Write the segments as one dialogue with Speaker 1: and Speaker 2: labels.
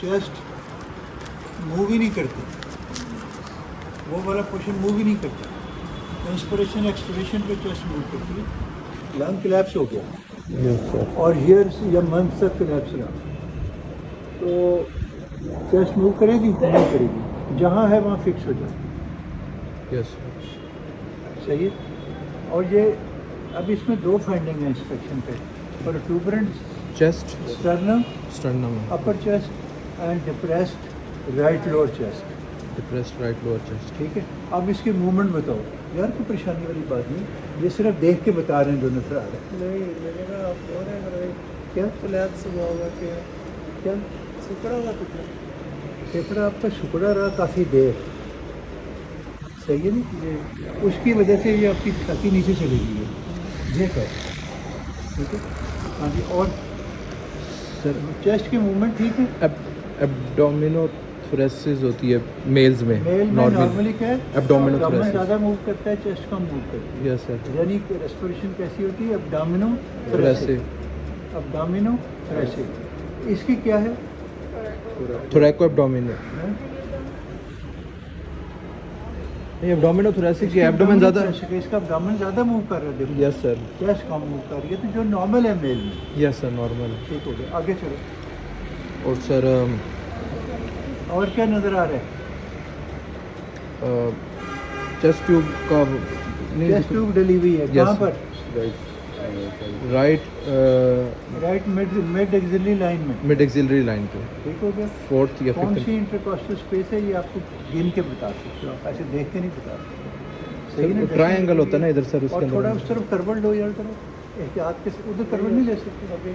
Speaker 1: Chest move ही नहीं करती, वो वाला पोर्शन मूव ही नहीं करता। इंस्पिरेशन एक्सपिरेशन पे चेस्ट मूव करती है। लंग कोलैप्स हो गया और ईयर या मंथ तक कोलैप्स रहा, तो चेस्ट मूव करेगी नहीं करेगी, जहाँ है वहाँ फिक्स हो जाए।
Speaker 2: यस
Speaker 1: सही है। और ये अब इसमें दो फाइंडिंग है इंस्पेक्शन पे, protuberant
Speaker 2: chest
Speaker 1: sternum
Speaker 2: sternum
Speaker 1: upper chest and depressed right lower chest.
Speaker 2: Depressed right lower chest.
Speaker 1: ठीक है, अब इसकी मूवमेंट बताओ यार, कोई परेशानी वाली बात नहीं, ये सिर्फ देख के बता रहे हैं जो नजर आ रहा है।
Speaker 3: नहीं लगेगा आप बोल रहे हैं
Speaker 1: क्या
Speaker 3: कोलैप्स हुआ होगा क्या
Speaker 1: क्या
Speaker 3: सिकड़ा हुआ कितना
Speaker 1: फेफड़ा आपका सुकड़ा रहा काफ़ी देर, सही है नहीं, ये उसकी वजह से ये आपकी छाती नीचे चली गई है, ये कर। ठीक है, हाँ जी। और
Speaker 2: सर
Speaker 1: चेस्ट की मूवमेंट ठीक है।
Speaker 2: एब्डोमिनोथोरेसिस होती है मेल्स में,
Speaker 1: मेल में नॉर्मली क्या है,
Speaker 2: एब्डोमिनोथोरेसिस।
Speaker 1: ज़्यादा मूव करता है, चेस्ट कम मूव करती है।
Speaker 2: Yes sir.
Speaker 1: यानी कि रेस्पिरेशन कैसी होती है,
Speaker 2: थोरेसिक
Speaker 1: अब्डोमिनोथोरेसिक। इसकी क्या है,
Speaker 2: थोरैको एब्डोमिनो,
Speaker 1: हैं?
Speaker 2: नहीं एब्डोमिनोथोरेसिक
Speaker 1: इसकी
Speaker 2: के एब्डोमेन ज़्यादा।
Speaker 1: abdomen इसका abdomen ज़्यादा मूव कर रहा है, देखो
Speaker 2: यस सर।
Speaker 1: चेस्ट कम मूव कर रही है, तो जो नॉर्मल है मेल में।
Speaker 2: Yes sir normal.
Speaker 1: ठीक हो गया, आगे चलो।
Speaker 2: और सर
Speaker 1: और क्या नज़र आ रहा है,
Speaker 2: चेस्ट ट्यूब का नहीं,
Speaker 1: चेस्ट ट्यूब डली हुई है, कहाँ पर,
Speaker 2: right
Speaker 1: right mid axillary line में।
Speaker 2: मिड एक्सिलरी लाइन पे,
Speaker 1: ठीक हो गया।
Speaker 2: फोर्थ या
Speaker 1: कौन
Speaker 2: फिफ्थ।
Speaker 1: सी इंटरकॉस्टल स्पेस है, ये आपको गिन के बता सकते हो, ऐसे देख के नहीं बता सकते। सही ना,
Speaker 2: ट्रायंगल होता है ना इधर सर, उसके
Speaker 1: और थोड़ा
Speaker 2: अंदर
Speaker 1: उस तरफ करवट लो यार, करो एहतियात के, उधर करवट नहीं ले सकते।
Speaker 3: अभी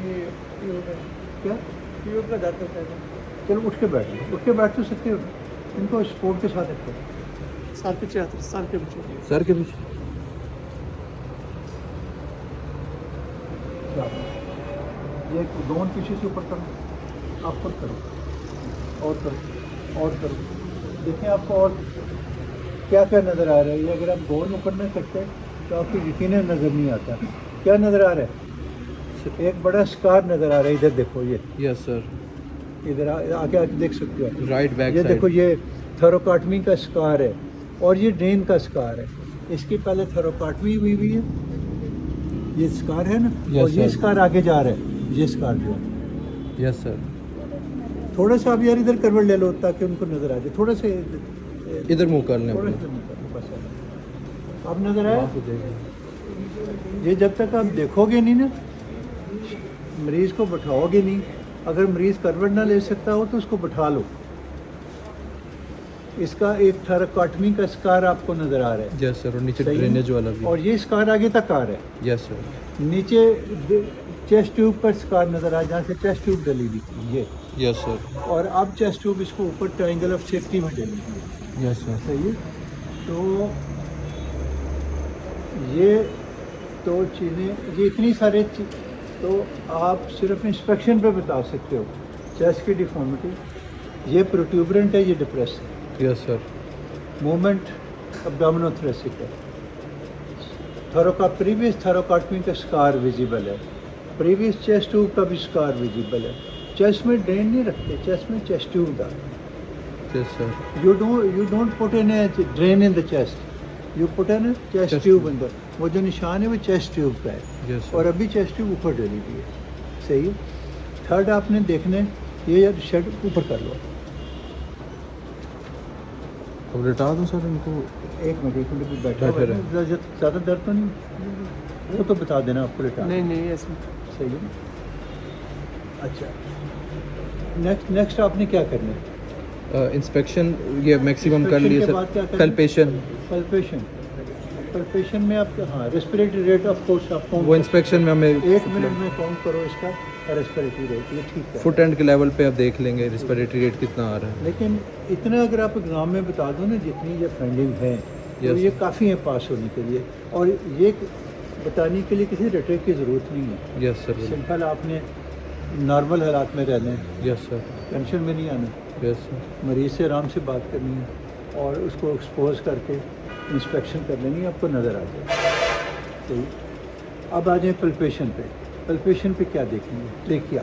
Speaker 3: ट्यूब है
Speaker 1: क्या,
Speaker 3: ट्यूब का दर्द होता है
Speaker 1: चलो उठ के बैठो, उठ के बैठ तो सकते हो, इनको स्पोर्ट के साथ रखो।
Speaker 3: साल पीछे आते साल के पीछे
Speaker 2: सर के पीछे।
Speaker 1: ये दोनों पीछे से ऊपर करो, आप पर करो और करो और करो, देखें आपको और क्या क्या नज़र आ रहा है। ये अगर आप गौर ऊपर न करते हैं तो आपको यकीनन नज़र नहीं आता। क्या नज़र आ रहा है, एक बड़ा स्कार नज़र आ रहा है, इधर देखो, ये
Speaker 2: यस सर।
Speaker 1: इधर आके आके देख सकते हो आप।
Speaker 2: राइट बैक
Speaker 1: ये
Speaker 2: साइड।
Speaker 1: देखो, ये थोरोकाटमी का स्कार है और ये ड्रेन का स्कार है। इसकी पहले थोरोकाटमी हुई हुई है, ये स्कार है ना,
Speaker 2: Yes,
Speaker 1: और ये
Speaker 2: sir.
Speaker 1: स्कार आगे जा रहा है, ये स्कार जो है।
Speaker 2: Yes sir.
Speaker 1: थोड़ा सा आप यार इधर करवट ले लो ताकि उनको नज़र आ जाए, थोड़ा सा
Speaker 2: इधर मुंह कर लें
Speaker 1: थोड़ा
Speaker 2: अपने।
Speaker 1: सा नज़र, बस अब नज़र आया।
Speaker 2: वहाँ पे देखिए।
Speaker 1: ये जब तक आप देखोगे नहीं ना, मरीज़ को बैठाओगे नहीं, अगर मरीज़ करवट ना ले सकता हो तो उसको बैठा लो। इसका एक थोरैकोटमी का स्कार आपको नज़र आ रहा है,
Speaker 2: यस सर। और नीचे
Speaker 1: सही है?
Speaker 2: ड्रेनेज वाला भी।
Speaker 1: और ये स्कार आगे तक आ रहा है।
Speaker 2: Yes sir.
Speaker 1: नीचे चेस्ट ट्यूब पर स्कार नज़र आ रहा है, जहाँ से चेस्ट ट्यूब डली हुई थी ये,
Speaker 2: यस सर।
Speaker 1: और अब चेस्ट ट्यूब इसको ऊपर ट्रायंगल ऑफ सेफ्टी में डली हुई है।
Speaker 2: Yes sir.
Speaker 1: सही है। तो ये तो चीज़ें, ये इतनी सारे तो आप सिर्फ इंस्पेक्शन पे बता सकते हो। चेस्ट की डिफॉर्मिटी, ये प्रोट्यूबरेंट है, ये डिप्रेस है,
Speaker 2: यस सर।
Speaker 1: मूवमेंट अब्डोमिनोथोरेसिक है, प्रीवियस थोरैकोटमी का स्कार विजिबल है, प्रीवियस चेस्ट ट्यूब का भी स्कार विजिबल है। चेस्ट में ड्रेन नहीं रखते, चेस्ट में चेस्ट ट्यूब डाल।
Speaker 2: Yes sir.
Speaker 1: You don't put in a drain in the chest. You put in a chest
Speaker 2: Chest
Speaker 1: tube
Speaker 2: tube.
Speaker 1: अंदर। वो जो निशान है वो चेस्ट ट्यूब का है,
Speaker 2: यस
Speaker 1: और
Speaker 2: सर।
Speaker 1: अभी चेस्ट ट्यूब ऊपर डली हुई है। सही है। थर्ड आपने देखने, ये यार शर्ट ऊपर कर लो।
Speaker 2: अब लिटा दो सर इनको।
Speaker 1: एक मिनट बैठा
Speaker 2: बैठे
Speaker 1: हुआ है, ज़्यादा दर्द तो नहीं, वो तो बता देना आपको लेटा।
Speaker 3: नहीं नहीं ऐसे
Speaker 1: सही है। अच्छा, नेक्स्ट आपने क्या करना है,
Speaker 2: इंस्पेक्शन ये मैक्सिमम कर लिए
Speaker 1: Inspection के बाद क्या
Speaker 2: सर।
Speaker 1: करना?
Speaker 2: पल्पेशन।
Speaker 1: पल्पेशन में आप, हाँ, रेस्पिरेटरी रेट ऑफ कोर्स आप काउंट
Speaker 2: वो इंस्पेक्शन में हमें
Speaker 1: 1 मिनट में काउंट करो इसका रेस्पिरेटरी रेट, ये ठीक है।
Speaker 2: फुट एंड के लेवल पे अब देख लेंगे रिस्पिरेटरी रेट कितना आ रहा है।
Speaker 1: लेकिन इतना अगर आप एग्ज़ाम में बता दो ना, जितनी ये फाइंडिंग है, तो
Speaker 2: Yes.
Speaker 1: ये काफ़ी है पास होने के लिए, और ये बताने के लिए किसी रटे की ज़रूरत नहीं है।
Speaker 2: Yes sir.
Speaker 1: सिंपल आपने नॉर्मल हालात में रहना है,
Speaker 2: यस सर।
Speaker 1: टेंशन में नहीं आना,
Speaker 2: यस सर।
Speaker 1: मरीज़ से आराम से बात करनी है और उसको एक्सपोज करके इंस्पेक्शन कर लेनी है, आपको नज़र आ जाए। तो अब आ जाए पल्पेशन पे। पल्पेशन पे क्या देखेंगे, ट्रेकिया।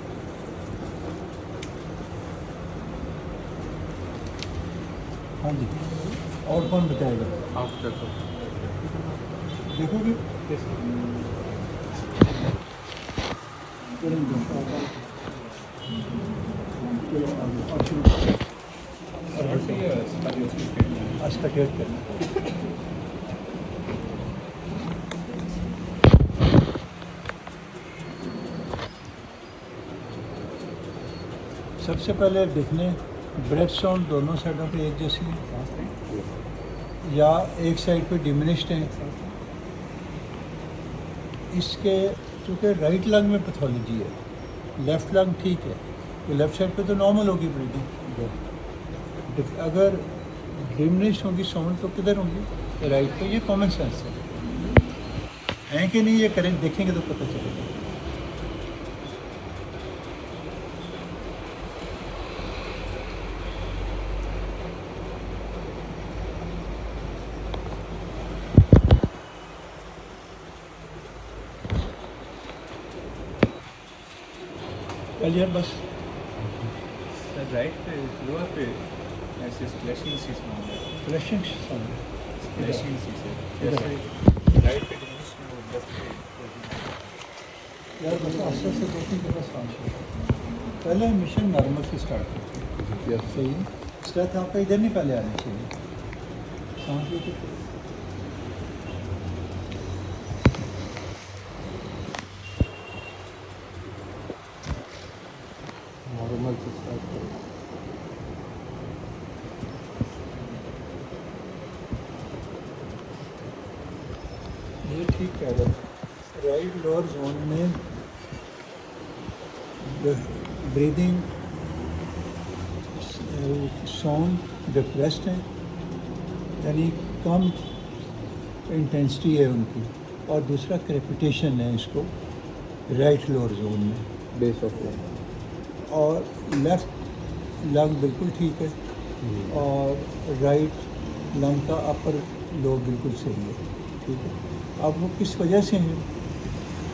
Speaker 1: हाँ जी, और कौन बताएगा?
Speaker 2: आप चेक करो।
Speaker 1: देखोगे? अस्टकेट करना। सबसे पहले देखने ब्रेथ साउंड दोनों साइडों पे एक जैसी है या एक साइड पे डिमिनिश्ड है। इसके चूँकि राइट लंग में पैथोलॉजी है, लेफ़्ट लंग ठीक है, तो लेफ़्ट साइड पे तो नॉर्मल होगी ब्रीदिंग। अगर डिमिनिश्ड होगी साउंड तो किधर होंगी? राइट पे। ये कॉमन सेंस है कि नहीं? ये करें देखेंगे तो पता चलेगा। क्लियर बस।
Speaker 4: राइट पे लोअर पे ऐसे स्प्लैशिंग सी साउंड है,
Speaker 1: फ्लैशिंग साउंड
Speaker 4: स्प्लैशिंग सी से
Speaker 1: इधर।
Speaker 4: जैसे राइट पे डिमिनिश में वो लेफ्ट पे
Speaker 1: यार बस आस्ते से 2-3 जगह सांस लो। पहले मिशन नॉर्मल से स्टार्ट करते हैं। सही है। स्ट्रेथ आपका इधर नहीं पहले आनी चाहिए। सांस लो तो
Speaker 2: नॉर्मल से स्टार्ट करो।
Speaker 1: ये ठीक कह रहे हैं। राइट लोअर जोन में ब्रीदिंग साउंड डिप्रेस्ड है, यानी कम इंटेंसिटी है उनकी, और दूसरा क्रेपिटेशन है इसको राइट लोअर जोन में।
Speaker 2: Base of lung.
Speaker 1: और लेफ़्ट लंग बिल्कुल ठीक है और राइट लंग का अपर लोब बिल्कुल सही है। ठीक है। अब वो किस वजह से है,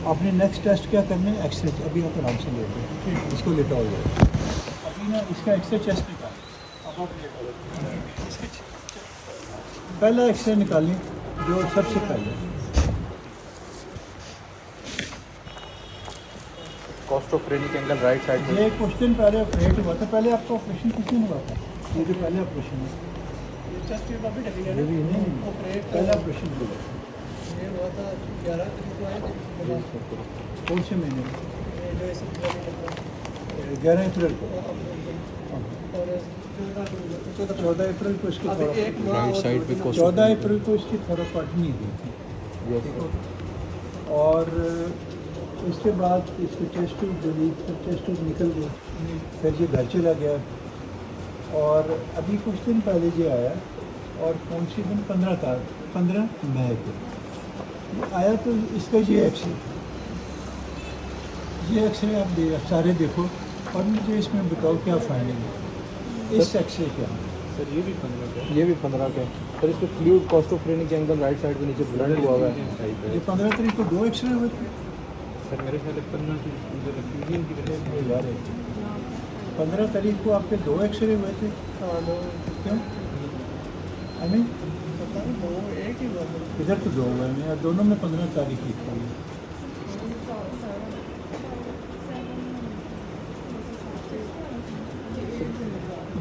Speaker 1: आपने नेक्स्ट टेस्ट क्या करना है? एक्सरे। अभी आप आराम से लेते हैं, इसको लेटा हो जाए। अभी ना इसका एक्सरे चेस्ट निकाल। अब आप लेटा हो जाए। पहला एक्सरे निकालें जो सबसे पहले।
Speaker 2: कॉस्टोफ्रेनिक एंगल राइट साइड में।
Speaker 1: ये क्वेश्चन पहले ऑपरेट हुआ था। पहले आपका ऑपरेशन किसी ने हुआ था? ये जो पहले ऑपरेशन है
Speaker 3: ये चेस्ट ट्यूब अभी ढकी है
Speaker 1: ये भी
Speaker 3: ना,
Speaker 1: नहीं,
Speaker 3: ऑपरेट
Speaker 1: पहला ऑपरेशन हुआ
Speaker 3: ये हुआ था 11 तारीख को आए थे।
Speaker 1: कौन से महीने में?
Speaker 3: ये जो ऐसे पूरा नहीं लगता
Speaker 1: 11 अप्रैल को।
Speaker 3: और
Speaker 1: 14 अप्रैल को इसकी
Speaker 3: अभी एक माह
Speaker 2: राइट
Speaker 3: और
Speaker 2: साइड पे
Speaker 1: 14 अप्रैल को इसकी थोरापाटनी हुई थी। और उसके बाद इसके टेस्ट ट्यूब डली, फिर टेस्ट ट्यूब निकल गई, फिर ये घर चला गया। और अभी कुछ दिन पहले ये आया, और कौन सी दिन? 15 मई को ये आया। तो इसका ये एक्सरे आप सारे देखो और मुझे इसमें बताओ क्या फाइंडिंग है इस एक्सरे के अंदर।
Speaker 4: सर ये भी 15 का
Speaker 2: ये भी 15 का है। सर इस पर fluid costophrenic angle right side पे नीचे ब्लंट हुआ हुआ है।
Speaker 1: ये 15 तारीख को 2 एक्सरे हुए थे।
Speaker 4: सर मेरे ख्याल 15 की उधर फ्यूजन की वजह से
Speaker 1: ये यार 15 तारीख को आपके 2 एक्सरे हुए थे।
Speaker 3: हाँ दो
Speaker 1: क्यों? आई मीन
Speaker 3: पता नहीं दो एक ही हुआ था।
Speaker 1: इधर तो 2 हुए हैं और दोनों में 15 तारीख लिखी हुई है।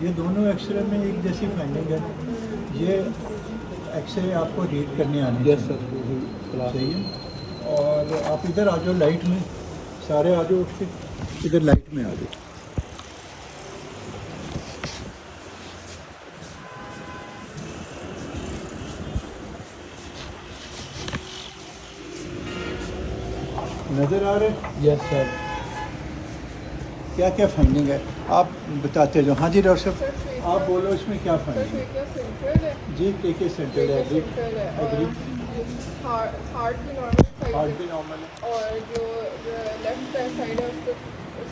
Speaker 1: ये दोनों एक्सरे में एक जैसी फाइंडिंग है। ये एक्सरे आपको रीड करने आने
Speaker 2: यस
Speaker 1: चाहिए।
Speaker 2: सर।
Speaker 1: सही है। और आप इधर आ जाओ लाइट में, सारे आ जाओ उठ के इधर लाइट में आ जाओ। नज़र आ रहे?
Speaker 2: Yes sir.
Speaker 1: क्या क्या फाइंडिंग है आप बताते जाओ। हाँ जी डॉक्टर साहब, आप बोलो इसमें क्या फाइंडिंग है?
Speaker 5: सेंट्रल है,
Speaker 1: जी के सेंटर है। एग्री
Speaker 5: सेंट्रल है और
Speaker 1: एग्री
Speaker 5: हार्ट भी नॉर्मल
Speaker 1: हार्ट
Speaker 5: साइड
Speaker 1: भी
Speaker 5: है
Speaker 1: नॉर्मल है।
Speaker 5: और जो लेफ्ट साइड है उसको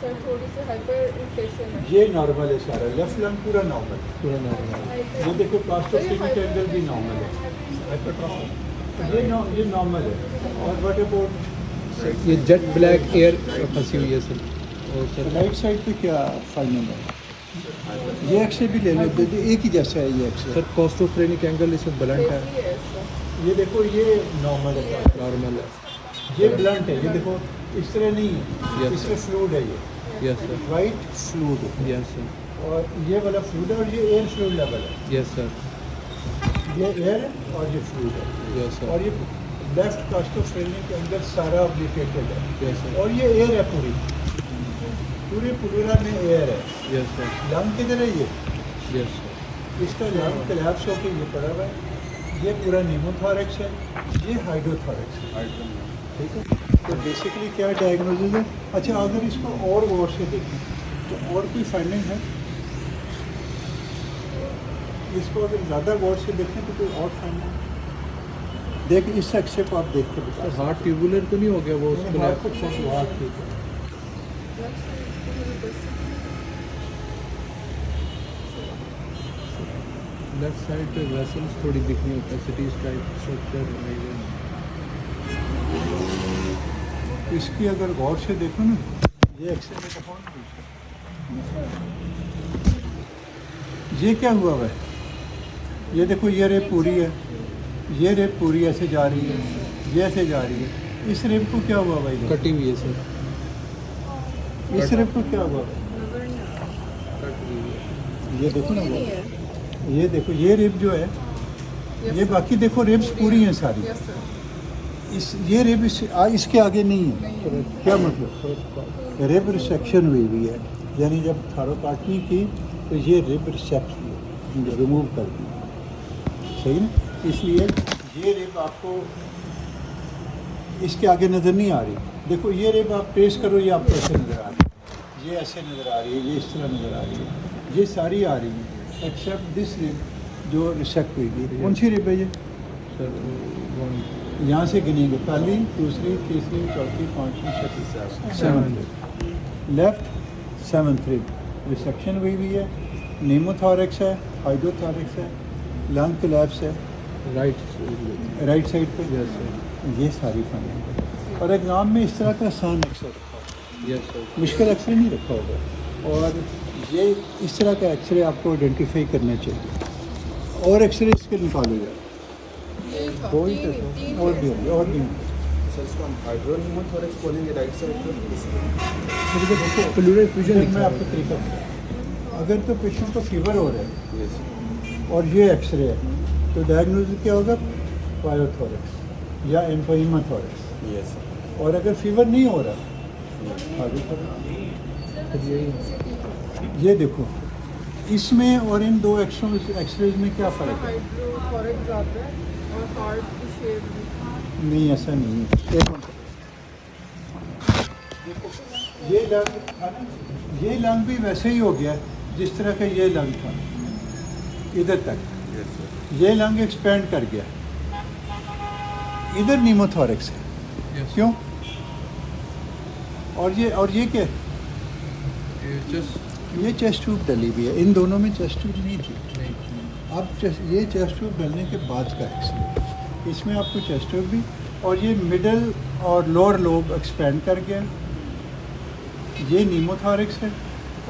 Speaker 5: सर थोड़ी सी हाइपर इन्फ्लेशन है।
Speaker 1: ये नॉर्मल है सारा, लेफ्ट लंग पूरा नॉर्मल है।
Speaker 2: पूरा नॉर्मल।
Speaker 1: ये देखो प्लास्टोफ्रेनिक एंगल भी नॉर्मल है। ये नॉर्मल है। और व्हाट अबाउट
Speaker 2: ये जेट ब्लैक एयर फंसी हुई है सर। और सर
Speaker 1: राइट साइड पे क्या फाइंडिंग है? ये एक्सरे भी ले लेते हैं, एक ही जैसा है ये एक्सरे।
Speaker 2: सर कॉस्टोफ्रेनिक एंगल इसमें ब्लंट है,
Speaker 5: Basically, yes, sir.
Speaker 1: ये देखो ये नॉर्मल है,
Speaker 2: नॉर्मल है।
Speaker 1: ये ब्लंट है, ये देखो इस तरह नहीं है,
Speaker 2: Yes,
Speaker 1: इसमें फ्लूइड है ये,
Speaker 2: यस सर,
Speaker 1: वाइट फ्लूइड है,
Speaker 2: यस सर,
Speaker 1: और ये वाला फ्लूइड है और ये एयर फ्लूइड लेवल है,
Speaker 2: यस सर,
Speaker 1: ये एयर है और ये फ्लूइड है,
Speaker 2: यस सर,
Speaker 1: और ये लेफ्ट कॉस्टोफ्रेनिक के अंदर सारा ऑब्लिकेटेड है,
Speaker 2: यस सर,
Speaker 1: और ये एयर है पूरी, पूरे प्लूरा में एयर है।
Speaker 2: यस सर,
Speaker 1: लंग किधर है ये?
Speaker 2: यस सर,
Speaker 1: इसका लंग कोलैप्स होकर ये पड़ा हुआ है, ये पूरा न्यूमोथॉरेक्स है, ये हाइड्रोथॉरेक्स है, ठीक है। तो बेसिकली क्या डायग्नोसिस है? अच्छा, अगर इसको और गौर से देखें तो और कोई फाइंडिंग है? इसको अगर ज़्यादा गौर से देखें तो कोई और फाइंडिंग? देख इस एक्सरे को आप देख के
Speaker 2: सर
Speaker 1: बता
Speaker 2: हार्ट ट्यूबुलर तो नहीं हो गया वो उसको
Speaker 1: हार्ट को छोड़ दो, हार्ट ठीक है।
Speaker 5: Left side, 200%.
Speaker 2: लेफ्ट साइड पे वेसल्स थोड़ी दिखनी होता है, सिटीज टाइप स्ट्रक्चर।
Speaker 1: इसकी अगर गौर से देखो ना, ये एक्सरे में दिखाओ ना, ये क्या हुआ हुआ है? ये देखो ये रेप पूरी है, ये रेप पूरी ऐसे जा रही है, ये ऐसे जा रही है। इस रेप को क्या हुआ भाई?
Speaker 2: कटी हुई है सर,
Speaker 1: इस रेप को क्या हुआ?
Speaker 5: नजर नहीं आ रहा।
Speaker 2: कट हुई है।
Speaker 1: ये देखो ना,
Speaker 5: पूरी नहीं है।
Speaker 1: ये देखो ये रेप जो है,
Speaker 5: Yes,
Speaker 1: ये
Speaker 5: sir.
Speaker 1: बाकी देखो रेप्स पूरी हैं सारी,
Speaker 5: Yes, sir.
Speaker 1: ये रेप इसके आगे नहीं है। क्या मतलब? रेप रिसेक्शन हुई है, यानी जब थारोकाटनी की तो ये रेप रिसेक्शन रिमूव कर दी, सही ना? इसलिए ये रेप आपको इसके आगे नज़र नहीं आ रही। देखो ये रेप आप ट्रेस करो, ये आपको ऐसे नज़र आ रही है, ये ऐसे नज़र आ रही है, ये इस तरह नज़र आ रही है, ये सारी आ रही है एक्सेप्ट दिस रेप जो रिसेक्ट हुई थी। कौन सी रेप है ये?
Speaker 2: सर
Speaker 1: यहाँ से गिनेंगे, पहली, दूसरी, तीसरी, चौथी, पाँचवीं, छठी, seventh rape, left seventh rape resection हुई हुई है, नीमोथॉरेक्स है, हाइड्रोथॉरेक्स है, लंग कोलैप्स है राइट साइड पे।
Speaker 2: यस सर,
Speaker 1: ये सारी फाइंडिंग है। और एग्ज़ाम में इस तरह का आसान एक्सरे रखा होगा,
Speaker 2: यस सर,
Speaker 1: मुश्किल एक्सरे नहीं रखा होगा, और ये इस तरह का एक्सरे आपको आइडेंटिफाई करना चाहिए। और एक्सरे इसके निकालो जाए,
Speaker 5: ये था,
Speaker 1: दो ही
Speaker 5: तीन-
Speaker 1: थे,
Speaker 5: तीन
Speaker 1: और
Speaker 5: है।
Speaker 1: भी होंगे, और भी होंगे।
Speaker 6: सर इसको हम हाइड्रोनिमोथोरेक्स बोलेंगे राइट साइड पे।
Speaker 1: प्लूरल फ्यूजन मैं आपको तरीका बताऊं। अगर तो पेशेंट को फीवर हो रहा है
Speaker 6: यस
Speaker 1: और ये एक्सरे है तो डायग्नोसिस क्या होगा? पायोथोरेक्स या एम्फाइमाथोरेक्स।
Speaker 6: यस
Speaker 1: और अगर फीवर नहीं हो रहा हाइड्रोथोरेक्स। ये देखो इसमें और इन दो एक्सरेज में क्या फ़र्क है?
Speaker 5: हाइड्रोथोरिक ज़्यादा है और हार्ट की शेप भी।
Speaker 1: नहीं, ऐसा नहीं है। एक मिनट। देखो ये लंग था ना, ये लंग भी वैसे ही हो गया जिस तरह का ये लंग था इधर तक,
Speaker 6: यस सर
Speaker 1: ये लंग एक्सपेंड कर गया, इधर नीमोथोरेक्स है।
Speaker 2: यस
Speaker 1: क्यों? और ये क्या?
Speaker 2: जस्ट
Speaker 1: ये चेस्ट ट्यूब डली हुई है, इन दोनों में चेस्ट ट्यूब नहीं थी।
Speaker 2: नहीं,
Speaker 1: अब ये चेस्ट ट्यूब डलने के बाद का एक्सरे, इसमें आपको चेस्ट ट्यूब भी, और ये मिडल और लोअर लोब एक्सपेंड कर गया, ये नीमोथोरेक्स है,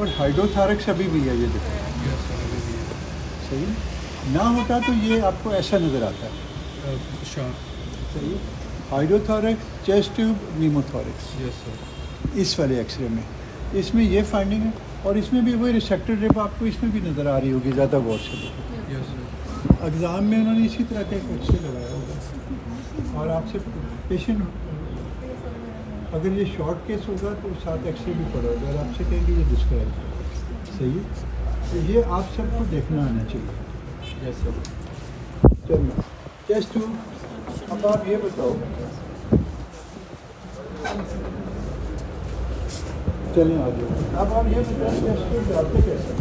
Speaker 1: और हाइड्रोथोरेक्स अभी भी है, ये देखो
Speaker 2: यस सर, अभी भी
Speaker 1: सही ना होता तो ये आपको ऐसा नज़र आता है,
Speaker 2: शार्प,
Speaker 1: सही। Hydrothorax, chest tube, pneumothorax
Speaker 2: yes sir,
Speaker 1: इस वाले एक्सरे में, इसमें ये फाइंडिंग है, और इसमें भी वही रिसेक्टेड रेप आपको इसमें भी नज़र आ रही होगी, ज़्यादा गौर से देखो।
Speaker 2: यस सर,
Speaker 1: एग्ज़ाम में उन्होंने इसी तरह का एक एक्सरे लगाया होगा, और आपसे पेशेंट अगर ये शॉर्ट केस होगा तो साथ एक्सरे भी पड़ा होगा, और आपसे कहेंगे ये डिस्क्राइब करो, सही है। तो ये आप सबको देखना आना चाहिए।
Speaker 2: यस सर,
Speaker 1: चलिए चेस्ट ट्यूब, अब आप ये बताओ, चलिए आगे, अब आप ये बताओ चेस्ट ट्यूब डालते कैसे?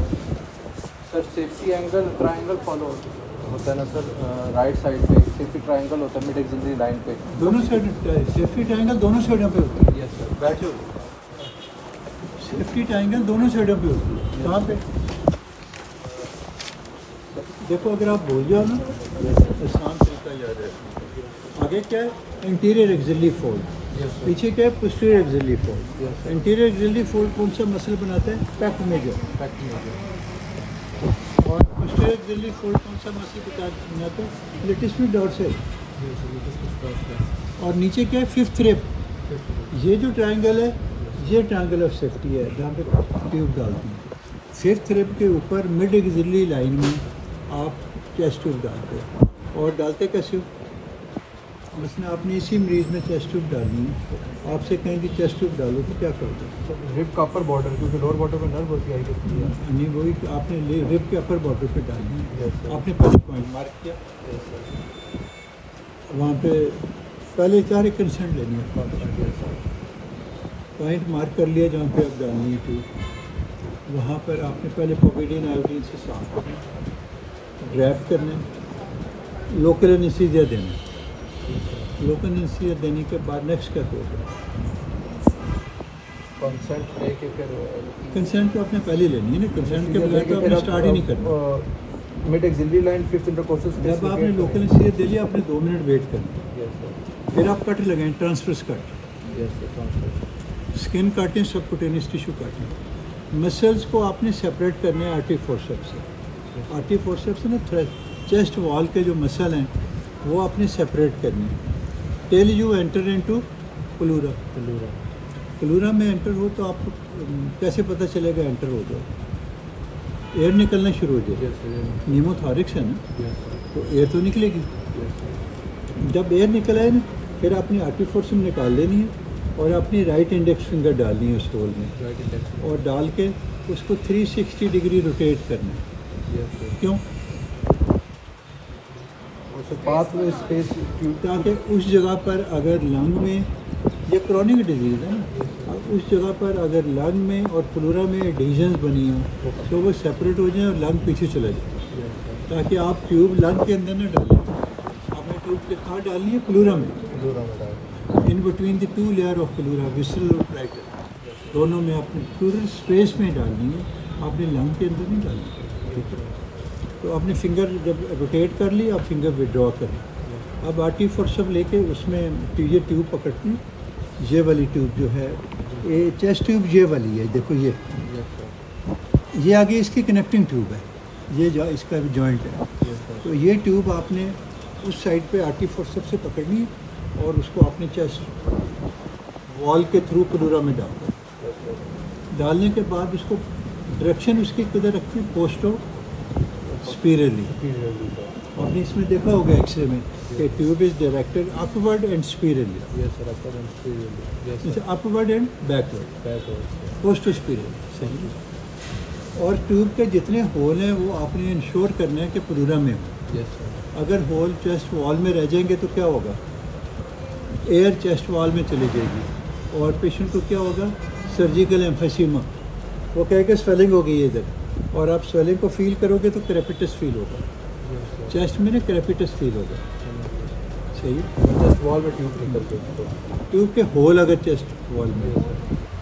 Speaker 2: Sir safety angle triangle follow होता है ना सर, राइट साइड पे सेफ्टी ट्रायंगल होता है मिड एक्सिलरी लाइन पे।
Speaker 1: दोनों साइड सेफ्टी ट्रायंगल दोनों साइडों पे होती है।
Speaker 2: यस सर,
Speaker 1: बैठो, सेफ्टी ट्रायंगल दोनों साइडों पे होती है। कहाँ पे? देखो अगर आप भूल जाओ ना, आसान तरीका याद है। आगे क्या है? Interior axillary fold,
Speaker 2: yes sir,
Speaker 1: पीछे क्या है? Posterior axillary fold.
Speaker 2: Yes sir,
Speaker 1: interior axillary fold कौन सा मसल बनाता है? Pact major.
Speaker 2: फैक्ट में
Speaker 1: मेरे दिल्ली फोल्ड कौन सा मसीह बता ना तो लेटेस्ट में डॉट से और नीचे क्या है फिफ्थ रेप। ये जो ट्रायंगल है ये ट्रायंगल ऑफ सेफ्टी है जहाँ पे ट्यूब डालती हैं। फिफ्थ रेप के ऊपर मिड एक्सिलरी लाइन में आप चेस्ट ट्यूब डालते हो और डालते कैसे हो? मसलन आपने इसी मरीज़ में चेस्ट ट्यूब डालनी है, आपसे कहें कि चेस्ट ट्यूब डालो तो क्या करोगे?
Speaker 2: रिब का अपर बॉर्डर, क्योंकि लोअर बॉर्डर में नर्व होती है।
Speaker 1: नहीं वही आपने रिब के अपर बॉर्डर पे डालनी है।
Speaker 2: Yes, sir.
Speaker 1: आपने पहले पॉइंट मार्क किया, वहाँ पे पहले सारे कंसेंट लेनी है। पॉइंट मार्क कर लिया जहाँ पे आप डालनी है ट्यूब, वहाँ पर आपने पहले पोविडिन आयोडीन से साफ करना, ड्रैफ्ट करना, लोकल एनेस्थीसिया देना। लोकल एनेस्थीसिया देने के बाद नेक्स्ट क्या होगा?
Speaker 2: कंसेंट लेके फिर
Speaker 1: कंसेंट तो आपने पहले लेनी है ना, कंसेंट के बगैर तो आपने स्टार्ट ही नहीं करना।
Speaker 2: मिड एक्सिलरी लाइन फिफ्थ इंटरकोर्सस
Speaker 1: जब आपने लोकल एनेस्थीसिया दे लिया आपने 2 मिनट वेट करना, फिर आप कट लगाएं, ट्रांसफर्स कट, स्किन काटें, सबकुटेनियस टिश्यू काटें। मसल्स को आपने सेपरेट करना है आर्टरी फोर्सेप्स से। आर्टरी फोर्सेप्स से ना चेस्ट वॉल के जो मसल हैं वो आपने सेपरेट करने हैं। Till you enter into pleura. Pleura में एंटर हो तो आपको कैसे पता चलेगा एंटर हो जाओ? एयर निकलना शुरू हो जाए, नीमोथॉरिक्स है ना, तो एयर तो निकलेगी। जब एयर निकल आए ना फिर अपनी आर्टरी फोर्सेप्स निकाल लेनी है और अपनी राइट इंडेक्स फिंगर डालनी है उस होल में और डाल के उसको 360 डिग्री रोटेट करना है। क्यों?
Speaker 2: पाथ में स्पेस ट्यूब,
Speaker 1: ताकि उस जगह पर अगर लंग में, ये क्रॉनिक डिजीज़ है ना, उस जगह पर अगर लंग में और प्लूरा में एडिशंस बनी हो तो वो सेपरेट हो जाए और लंग पीछे चला जाए, ताकि आप ट्यूब लंग के अंदर ना डालें। आपने ट्यूब के कहाँ डालनी है? प्लूरा में, in between the 2 layer of pleura, visceral और ट्राइकल, दोनों में आपने प्लूरल स्पेस में डालनी है, आपने लंग के अंदर नहीं डालनी। ठीक है, तो आपने फिंगर जब रोटेट कर ली, आप फिंगर विड्रॉ करें। अब आर्टरी फोर्सेप्स लेके उसमें ये ट्यूब पकड़ती, ये वाली ट्यूब जो है ये चेस्ट ट्यूब ये वाली है, देखो ये आगे इसकी कनेक्टिंग ट्यूब है, ये जो इसका जॉइंट है। तो ये ट्यूब आपने उस साइड पे आर्टरी फोर्सेप्स से पकड़नी है और उसको अपने चेस्ट वॉल के थ्रू प्लूरा में डालने के बाद उसको डायरेक्शन उसकी किधर रखनी है? पोस्टो स्पीरली। आपने इसमें देखा होगा एक्सरे में कि tube is directed upward and superiorly, जैसे upward and backward, posterosuperiorly. सही। और ट्यूब के जितने होल हैं वो आपने इंश्योर करना है कि प्लूरा में हो। अगर होल चेस्ट वॉल में रह जाएंगे तो क्या होगा? एयर चेस्ट वॉल में चली जाएगी और पेशेंट को क्या होगा? सर्जिकल एम्फेसीमा, वो कहेगा स्वेलिंग हो गई है इधर, और आप स्वेलिंग को फील करोगे तो क्रेपिटस फील होगा, चेस्ट में ना क्रेपिटस फील होगा। सही है।
Speaker 2: चेस्ट वॉल में ट्यूब निकलते हैं,
Speaker 1: ट्यूब के होल अगर चेस्ट वॉल में,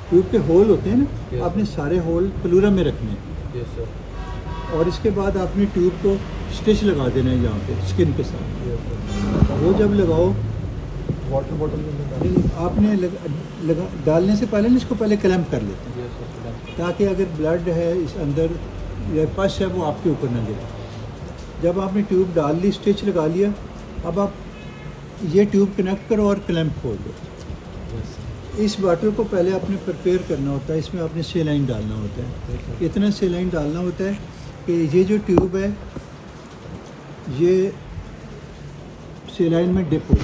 Speaker 1: ट्यूब के होल होते हैं ना, आपने सारे होल प्लूरा में रखने हैं और इसके बाद आपने ट्यूब को स्टिच लगा देना है यहाँ पे स्किन के साथ। वो जब लगाओ,
Speaker 2: वाटर बॉटल में
Speaker 1: आपने लगा डालने से पहले ना इसको पहले क्लैम्प कर लेते हैं, ताकि अगर ब्लड है इस अंदर या पस है वो आपके ऊपर ना गिरे। जब आपने ट्यूब डाल ली, स्टिच लगा लिया, अब आप ये ट्यूब कनेक्ट करो और क्लैम्प खोल दो। इस वाटर को पहले आपने प्रिपेयर करना होता है, इसमें आपने सेलाइन डालना होता है। इतना सेलाइन डालना होता है कि ये जो ट्यूब है ये सेलाइन में डिप हो।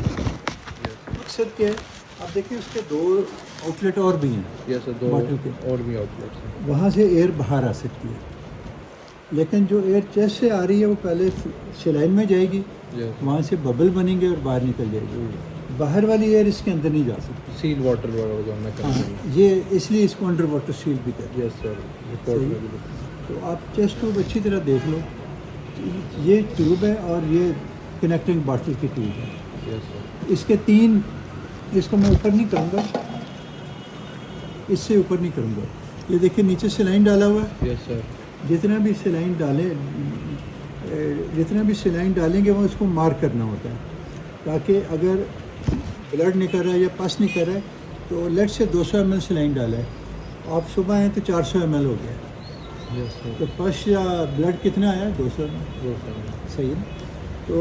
Speaker 1: मकसद क्या है? आप देखिए उसके 2 आउटलेट और भी हैं बॉटल के,
Speaker 2: और भी आउटलेट्स।
Speaker 1: वहाँ से एयर बाहर आ सकती है, लेकिन जो एयर चेस्ट से आ रही है वो पहले सेलाइन में जाएगी, वहाँ से बबल बनेंगे और बाहर निकल जाएगी। बाहर वाली एयर इसके अंदर नहीं जा सकती।
Speaker 2: सील वाटर वगैरह जो हमने कहा,
Speaker 1: हाँ, ये इसलिए इसको अंडर वाटर सील भी कहते हैं।
Speaker 2: यस सर, रिपोर्ट में भी।
Speaker 1: तो आप चेस्ट ट्यूब अच्छी तरह देख लो, ये ट्यूब है और ये कनेक्टिंग बॉटल की ट्यूब है।
Speaker 2: Yes sir.
Speaker 1: इसके 3, इसको मैं ऊपर नहीं करूँगा, इससे ऊपर नहीं करूँगा। ये देखिए नीचे सेलाइन डाला हुआ है।
Speaker 2: Yes sir.
Speaker 1: जितना भी सेलाइन डालेंगे वो उसको मार्क करना होता है, ताकि अगर ब्लड निकल रहा है या पस निकल रहा है तो लेट से 200 ml सेलाइन डाला है, आप सुबह आए तो 400 ml हो गया,
Speaker 2: यस सर
Speaker 1: तो पश या ब्लड कितना आया 200 में,
Speaker 2: वो सर
Speaker 1: सही है। तो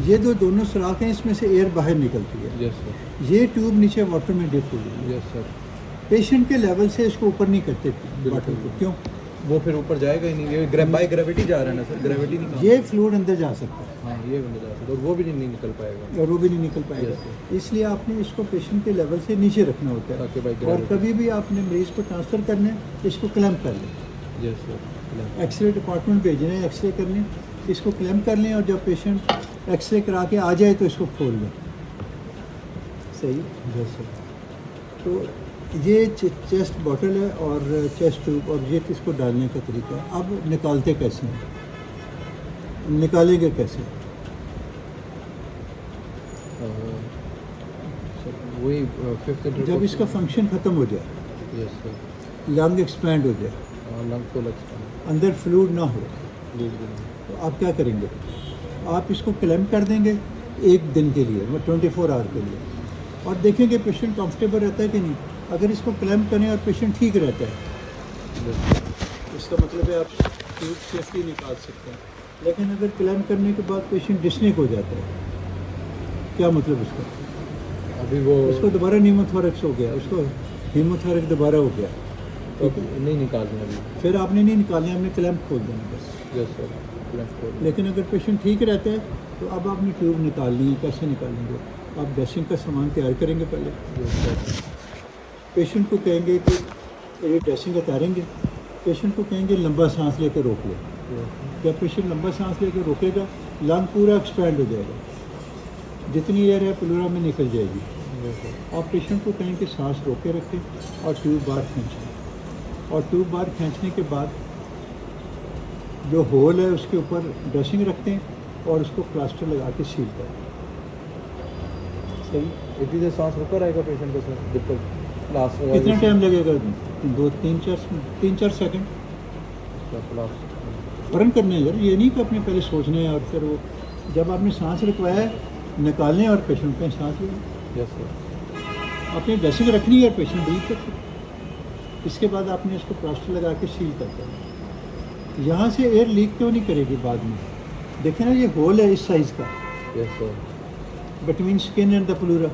Speaker 1: ये दोनों सुराख हैं, इसमें से एयर बाहर निकलती है।
Speaker 2: यस सर
Speaker 1: ये ट्यूब नीचे वाटर में डिप हुई है।
Speaker 2: यस सर
Speaker 1: पेशेंट के लेवल से इसको ऊपर नहीं करते वाटर को, क्यों?
Speaker 2: वो फिर ऊपर जाएगा ही नहीं, ये बाय ग्रेविटी जा रहा है ना सर, ग्रेविटी नहीं काम-
Speaker 1: ये फ्लूइड अंदर जा सकता है
Speaker 2: हाँ ये बंदा जा सकता है, और वो भी नहीं निकल पाएगा।
Speaker 1: और वो भी नहीं निकल पाएगा।
Speaker 2: Yes,
Speaker 1: इसलिए आपने इसको पेशेंट के लेवल से नीचे रखना होता
Speaker 2: ताकि
Speaker 1: है।
Speaker 2: by
Speaker 1: और
Speaker 2: gravity-
Speaker 1: कभी भी आपने मरीज को ट्रांसफ़र करना है, इसको क्लैम्प कर लें।
Speaker 2: यस सर
Speaker 1: एक्सरे डिपार्टमेंट भेजना है, एक्सरे करने, इसको क्लैम्प कर लें, और जब पेशेंट एक्सरे करा के आ जाए तो इसको खोल लें। सही।
Speaker 2: यस सर
Speaker 1: तो ये चेस्ट बॉटल है और चेस्ट ट्यूब, और ये इसको डालने का तरीका है। अब निकालते कैसे हैं, निकालेंगे कैसे?
Speaker 2: सर वही फिफ्थ
Speaker 1: जब इसका फंक्शन ख़त्म हो जाए,
Speaker 2: यस सर
Speaker 1: लंग एक्सपैंड हो जाए,
Speaker 2: लंग फुल एक्सपेंड
Speaker 1: अंदर फ्लूइड ना हो,
Speaker 2: बिल्कुल
Speaker 1: तो आप क्या करेंगे? आप इसको क्लैम्प कर देंगे 1 दिन के लिए, 24 आवर के लिए, और देखेंगे पेशेंट कंफर्टेबल रहता है कि नहीं। अगर इसको क्लैम्प करें और पेशेंट ठीक रहता है, इसका मतलब है आप ट्यूब सेफली निकाल सकते हैं। लेकिन अगर क्लैम्प करने के बाद पेशेंट डिस्निक हो जाता है, क्या मतलब उसका?
Speaker 2: अभी वो
Speaker 1: उसको दोबारा नीमोथोरेक्स हो गया, उसको हीमोथोरेक्स दोबारा हो गया,
Speaker 2: तो नहीं निकालना अभी।
Speaker 1: फिर आपने नहीं निकालना, आपने क्लैम्प खोल देना बस।
Speaker 2: यस सर
Speaker 1: लेकिन अगर पेशेंट ठीक रहता है तो अब आपने ट्यूब निकालनी है। कैसे निकालेंगे? आप ड्रेसिंग का सामान तैयार करेंगे पहले, पेशेंट को कहेंगे कि ये ड्रेसिंग उतारेंगे, पेशेंट को कहेंगे लंबा सांस लेकर रोक लो। जब पेशेंट लंबा सांस लेकर रोकेगा, लंग पूरा एक्सपैंड हो जाएगा, जितनी एयर है प्लूरा में निकल जाएगी। आप पेशेंट को कहें कि सांस रोके रखें और ट्यूब बाहर खींचें, और ट्यूब बाहर खींचने के बाद जो होल है उसके ऊपर ड्रेसिंग रखते हैं और उसको प्लास्टर लगा के सील करें। सही।
Speaker 2: इतनी देर सांस रुका रहेगा पेशेंट का सर जब तक लास्ट
Speaker 1: कितना टाइम लगेगा? 3-4 सेकंड। फ़ौरन करने हैं यार, ये नहीं कि अपने पहले सोचना है और फिर वो जब आपने सांस रुकवाया है निकालने और पेशेंट पे सांस लें।
Speaker 2: यस सर
Speaker 1: आपने ड्रेसिंग रखनी है और पेशेंट ब्रीथ कर, इसके बाद आपने इसको प्लास्टर लगा के सील कर देना। यहाँ से एयर लीक क्यों नहीं करेगी बाद में? देखें ना, ये होल है इस साइज़ का
Speaker 2: yes sir
Speaker 1: between skin and the pleura.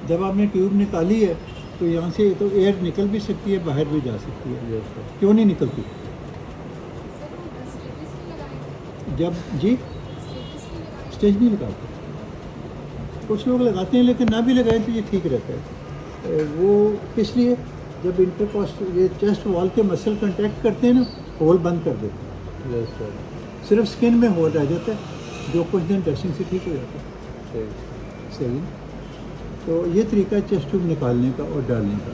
Speaker 1: जब आपने ट्यूब निकाली है तो यहाँ से तो एयर निकल भी सकती है, बाहर भी जा सकती है।
Speaker 2: यस सर
Speaker 1: क्यों नहीं निकलती? जब जी स्टेज नहीं लगाते, कुछ लोग लगाते हैं, लेकिन ना भी लगाएं तो ये ठीक रहता है। वो किस लिए? जब इंटरकॉस्ट ये चेस्ट वॉल के मसल कंटैक्ट करते हैं ना, होल बंद कर देते हैं,
Speaker 2: यस सर
Speaker 1: सिर्फ स्किन में होल रह जाता है, जो कुछ दिन ड्रेसिंग से ठीक हो जाता है।
Speaker 2: सही
Speaker 1: सही। तो ये तरीका है चेस्ट ट्यूब निकालने का और डालने का।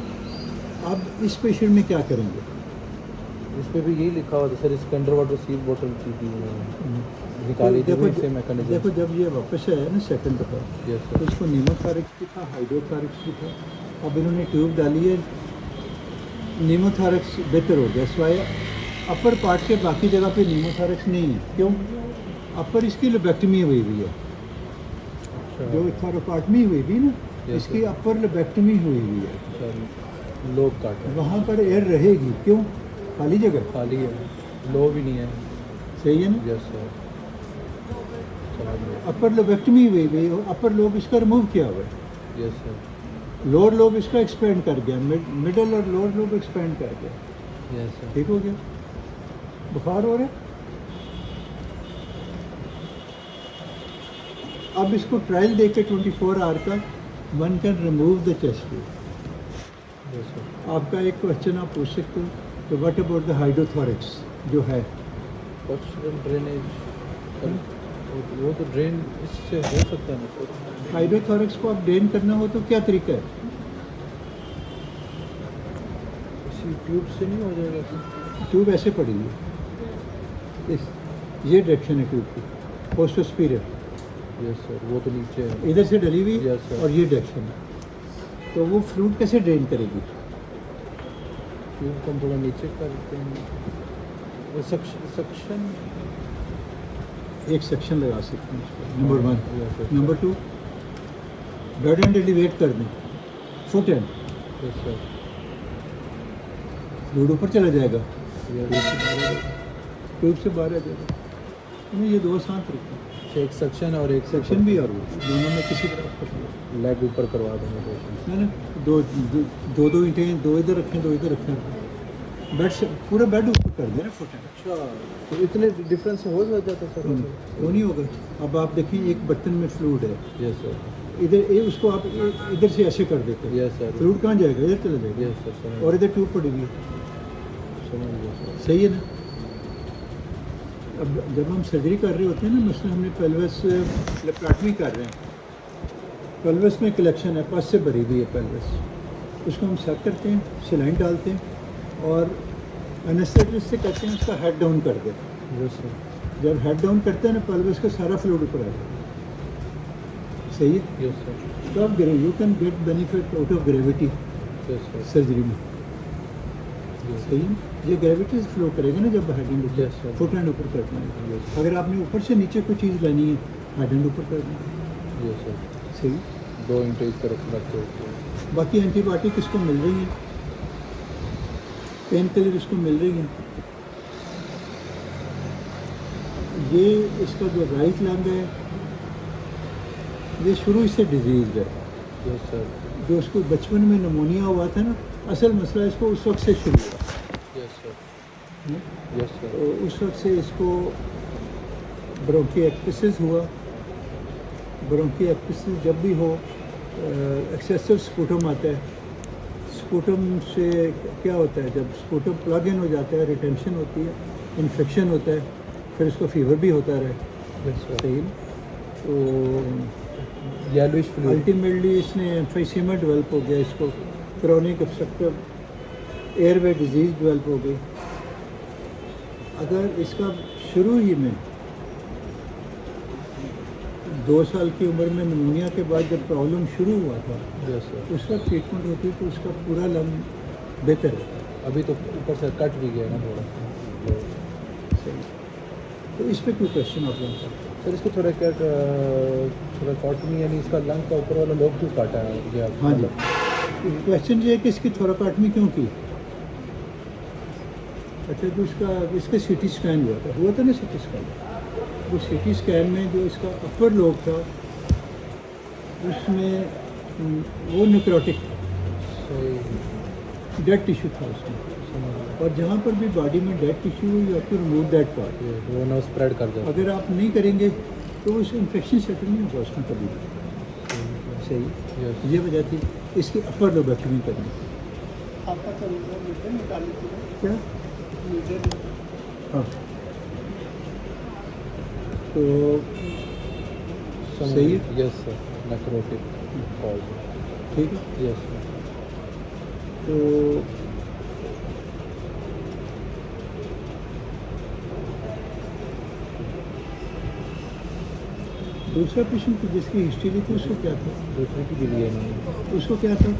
Speaker 1: अब इस पेशेंट में क्या करेंगे?
Speaker 2: इस पे भी यही लिखा हुआ था सर, इसके अंडर वाटर सील बोतल की थी निकाली थी
Speaker 1: देखो
Speaker 2: से मैकेनिज्म।
Speaker 1: देखो, जब ये वापस आया ना सेकंड दफ़ा,
Speaker 2: यस
Speaker 1: तो
Speaker 2: सर
Speaker 1: इसको नीमोथोरेक्स भी था, हाइड्रोथोरेक्स भी था। अब इन्होंने ट्यूब डाली है, नीमोथोरेक्स बेहतर हो गया, सिवाय अपर पार्ट के बाकी जगह पे नीमोथोरेक्स नहीं है। क्यों? अपर इसकी लोबेक्टमी हुई हुई है, जो थोरोपाटमी हुई थी ना,
Speaker 2: Yes,
Speaker 1: इसकी अपर लोबेक्टमी हुई हुई है।
Speaker 2: सर लोब काटा
Speaker 1: वहाँ पर एयर रहेगी, क्यों? खाली जगह,
Speaker 2: खाली है, लो भी नहीं है।
Speaker 1: सही है ना?
Speaker 2: यस सर समझ गया।
Speaker 1: अपर लोबेक्टमी हुई हुई है, अपर लोब इसका रिमूव किया हुआ है,
Speaker 2: यस सर
Speaker 1: लोअर लोब इसका एक्सपेंड कर गया, मिडल और लोअर लोब एक्सपेंड कर गया।
Speaker 2: यस सर
Speaker 1: ठीक हो गया? बुखार हो रहा है? अब इसको ट्रायल दे के 24 आवर का one can remove the chest tube.
Speaker 2: Yes sir
Speaker 1: आपका एक क्वेश्चन आप पूछ सकते हो, तो व्हाट अबाउट द हाइड्रोथोरेक्स जो है?
Speaker 2: पोस्चरल ड्रेनेज वो तो ड्रेन इससे हो सकता है ना सर।
Speaker 1: हाइड्रोथोरेक्स को आप ड्रेन करना हो तो क्या तरीका है?
Speaker 2: इसी ट्यूब से नहीं हो जाएगा सर?
Speaker 1: ट्यूब ऐसे पड़ी है, इस ये डायरेक्शन है ट्यूब की, पोस्टोस्पीरियर,
Speaker 2: यस सर वो तो नीचे है।
Speaker 1: इधर से डली हुई
Speaker 2: Yes, sir.
Speaker 1: और ये डायरेक्शन है। तो वो फ्लूइड कैसे ड्रेन करेगी?
Speaker 2: ट्यूब को हम थोड़ा नीचे करते हैं, वो सक्शन
Speaker 1: एक सेक्शन लगा सकते हैं उसको, number 1।
Speaker 2: Yes, sir.
Speaker 1: Number 2, blood and elevate कर दें, foot and,
Speaker 2: yes sir
Speaker 1: fluid ऊपर चला जाएगा, ट्यूब से बाहर आ जाएगा। नहीं, ये 2 सांत रखो,
Speaker 2: एक सेक्शन और एक
Speaker 1: सेक्शन भी और वो दोनों में किसी तरह पकड़ो।
Speaker 2: लेग ऊपर करवा देंगे पेशेंट।
Speaker 1: है ना, दो ईंटें, 2 इधर रखें, 2 इधर रखें, बेड से पूरा बेड ऊपर कर देना फुट।
Speaker 2: अच्छा, तो इतने डिफरेंस हो जाता है सर?
Speaker 1: वो नहीं होगा। अब आप देखिए, एक बर्तन में फ्लूइड है,
Speaker 2: यस सर,
Speaker 1: इधर ये उसको आप इधर से ऐसे कर देते हैं,
Speaker 2: यस सर,
Speaker 1: फ्लूइड कहाँ जाएगा? इधर चला जाएगा।
Speaker 2: यस सर,
Speaker 1: और इधर ट्यूब पड़ी हुई है,
Speaker 2: समझ गया सर।
Speaker 1: सही है ना। अब जब हम सर्जरी कर रहे होते हैं ना, मसलन हमने पेल्विस लेप्राटमी कर रहे हैं, पेल्विस में कलेक्शन है, पस से भरी हुई है पेल्विस, उसको हम सेट करते हैं, सलाइन डालते हैं और एनेस्थेटिस्ट से कहते हैं उसका हेड डाउन कर दें।
Speaker 2: यस सर,
Speaker 1: जब हेड डाउन करते हैं ना, पेल्विस का सारा फ्लूइड ऊपर आ जाएगा। सही है।
Speaker 2: यस सर,
Speaker 1: तो आप you can get benefit out of gravity
Speaker 2: yes sir,
Speaker 1: surgery में। सही है। ये ग्रेविटी से फ्लो करेगा ना जब हेड एंड
Speaker 2: Yes,
Speaker 1: ऊपर,
Speaker 2: sir.
Speaker 1: फुट एंड ऊपर करना है। अगर आपने ऊपर से नीचे कोई चीज़ लानी है, हेड एंड ऊपर करना है।
Speaker 2: Yes sir.
Speaker 1: सही।
Speaker 2: 2 इंटेज तरफ रखते हो।
Speaker 1: बाकी एंटीबायोटिक इसको मिल रही है, पेन किलर इसको मिल रही है। ये इसका जो राइट लंग है, ये शुरू से डिजीज है।
Speaker 2: यस सर,
Speaker 1: जो उसको बचपन में निमोनिया हुआ था ना, असल मसला इसको उस वक्त से शुरू हुआ।
Speaker 2: यस सर,
Speaker 1: हम्म?
Speaker 2: यस सर,
Speaker 1: तो उस वक्त से इसको ब्रोंकिएक्टिसिस हुआ। ब्रोंकिएक्टिसिस जब भी हो, एक्सेसिव स्पूटम आता है। स्पूटम से क्या होता है, जब स्पूटम प्लग इन हो जाता है, रिटेंशन होती है, इन्फेक्शन होता है, फिर इसको फीवर भी होता रहे।
Speaker 2: Yes sir.
Speaker 1: सही है। तो
Speaker 2: येलोइश फ्लूइड।
Speaker 1: अल्टीमेटली इसने एम्फाइसीमा डेवलप हो गया, इसको chronic obstructive airway disease develop हो गई। अगर इसका शुरू ही में 2 साल की उम्र में निमोनिया के बाद जब प्रॉब्लम शुरू हुआ था,
Speaker 2: यस सर,
Speaker 1: उस वक्त ट्रीटमेंट होती तो उसका पूरा लंग बेहतर है।
Speaker 2: अभी तो ऊपर से कट भी गया ना थोड़ा।
Speaker 1: सही। तो इस पर कोई क्वेश्चन आप लोगों का?
Speaker 2: सर इसको थोड़ा क्या थोड़ा कॉटमी, यानी इसका लंग का ऊपर वाला लोब क्यों काटा है ये आप?
Speaker 1: हाँ जी, क्वेश्चन ये है कि इसकी थोराकाटमी क्यों की? अच्छा, तो इसका सीटी स्कैन हुआ था ना, सीटी स्कैन। वो सीटी स्कैन में जो इसका अपर लोब था, उसमें वो नेक्रोटिक डेड टिश्यू था उसमें। और जहाँ पर भी बॉडी में dead tissue, you have to remove that part.
Speaker 2: वो ना स्प्रेड कर जाए।
Speaker 1: अगर आप नहीं करेंगे तो उस इन्फेक्शन सेटल नहीं होगा उसमें कभी भी। सही।
Speaker 2: यस,
Speaker 1: ये वजह थी इसकी अपर लोबेक्टमी करनी।
Speaker 3: आपका तो मीटर निकाली थी ना?
Speaker 1: क्या?
Speaker 3: मीटर
Speaker 1: हाँ। तो सही है।
Speaker 2: Yes sir, necrotic cause.
Speaker 1: ठीक है।
Speaker 2: यस सर,
Speaker 1: तो दूसरा पेशेंट जिसकी हिस्ट्री ली थी, उसको क्या था?
Speaker 2: दूसरे की भी लिए नहीं।
Speaker 1: उसको क्या था?